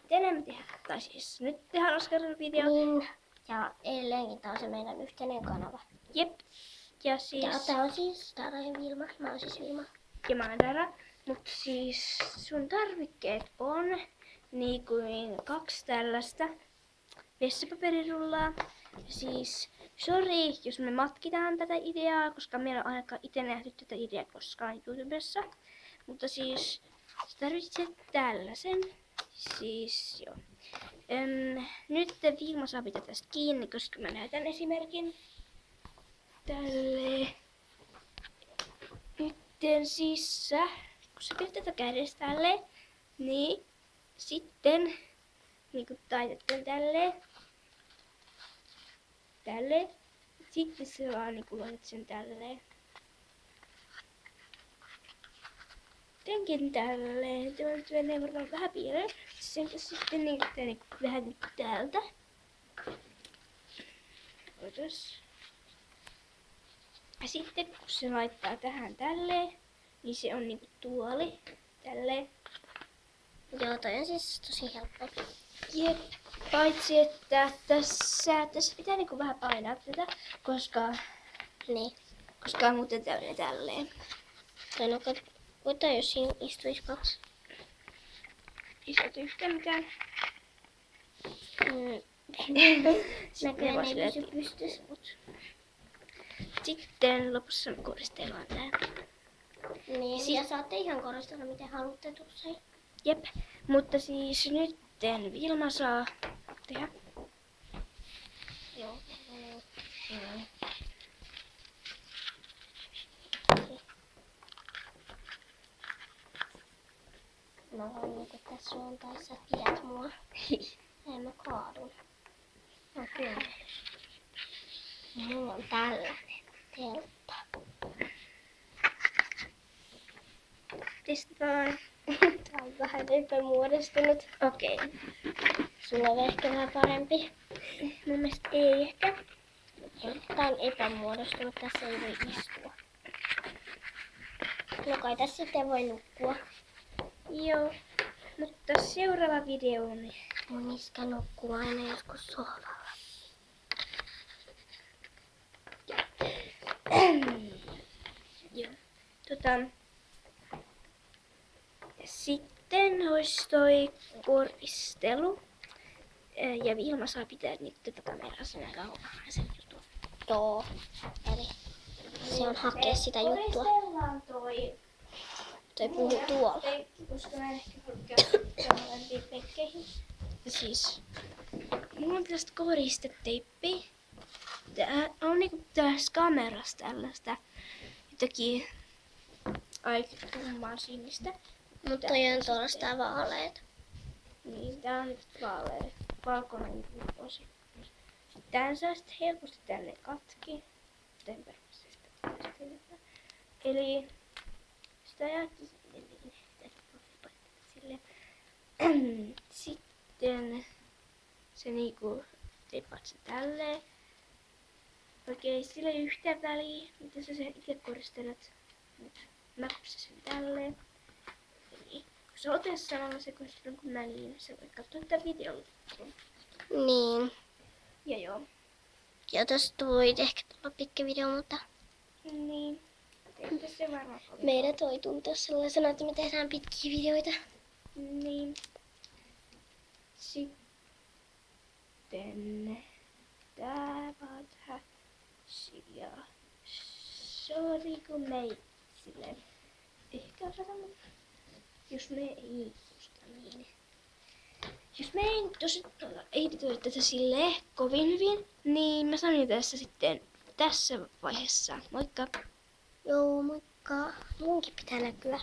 tänään me tehdään, tai siis nyt tehdään Oscar-video. Niin. Ja edelleenkin tää on se meidän yhteinen kanava. Jep. Ja siis... Tää on siis Dara ja Vilma. Mä oon siis Vilma. Ja mä oon Dara. Mutta siis sun tarvikkeet on niin kuin 2 tällaista vessapaperirullaa. Siis sori, jos me matkitaan tätä ideaa, koska meillä on ainakaan itse nähty tätä ideaa koskaan YouTubessa. Mutta siis sä tarvitset tällaisen. Siis joo. Nyt Vilma saa pitää tästä kiinni, koska mä näytän esimerkin. Tälleen. Nytten siis kun sä pidät tätä kädessä tälleen, niin sitten niin kun taitat tän tälleen. Tälleen. Sitten sä vaan niin kun laitat sen tälleen. Jotenkin tälleen. Tämä nyt menee varmaan vähän piireen. Sitten niin vähän niin täältä. Otas. Ja sitten kun se laittaa tähän tälleen, niin se on niinku tuoli. Tälleen. Joo, toi on siis tosi helppo. Jep. Paitsi että tässä pitää niinku vähän painaa tätä, koska... Niin. Koska muuten täynnä tälleen. Ota jos siinä istuisi 2. Isot yhtään mikään. Näköjään ei pysy pystyssä, mut... Sitten lopussa me koristellaan tää. Niin, ja saatte ihan koristella miten haluatte tuossa. Jep, mutta siis nytten Vilma saa tehdä. Joo. Mä voin niinku tässä suuntaan, sä pidät mua. En mä kaadun. Okei. Mulla on tällainen teltta. Testataan. Tää on vähän epämuodostunut. Okei. Sulla on ehkä vähän parempi. Mun mielestä ei ehkä. Tää on epämuodostunut, tässä ei voi istua. No kai tässä sitten voi nukkua. Joo. Mutta seuraava video niin... Mun iskä nukkuu aina joskus sohvalla. Joo. Sitten olisi toi koristelu. Ja Vilma saa pitää nyt tätä kameraa sinä kauan. Joo. Eli se on hakea sitä juttua. Koristellaan toi puhuu tuolla. penkki, koska mä en ehkä halua käydä penkkeihin. Siis, mulla on tällaista koristeteippiä. Tää on niinku tässä kamerassa tällaista jotakin aika tummaa sinistä. Mutta toi on tuollaista vaaleet. Niin, tää on nyt valkoinen kuposi. Tän saa sitten helposti tänne katki. Eli sitä ajattelin silleen. Sitten se niinku teippaat sen tälleen. Okei, sillä ei yhtään väliä, mitä sä sen itse koristelet. Nyt napsa sen tälleen. Eli kun sä oot samalla se koristelu kuin mä, niin sä voit katsoa tätä videolla. Niin. Ja joo. Ja tosta voi ehkä tulla pitkä video, mutta Niin. Entä se varmaan oli? meidän toi tuntua sellaisena, että me tehdään pitkiä videoita. Niin. Sitten tää vaan tähän. Ja sori kun me ei silleen ehkä osata, mutta jos me ei musta niin. Jos me ei editoida tätä silleen kovin hyvin, niin mä sanon tässä sitten tässä vaiheessa. Moikka! Joo, moikka. Munkin pitää näkyä.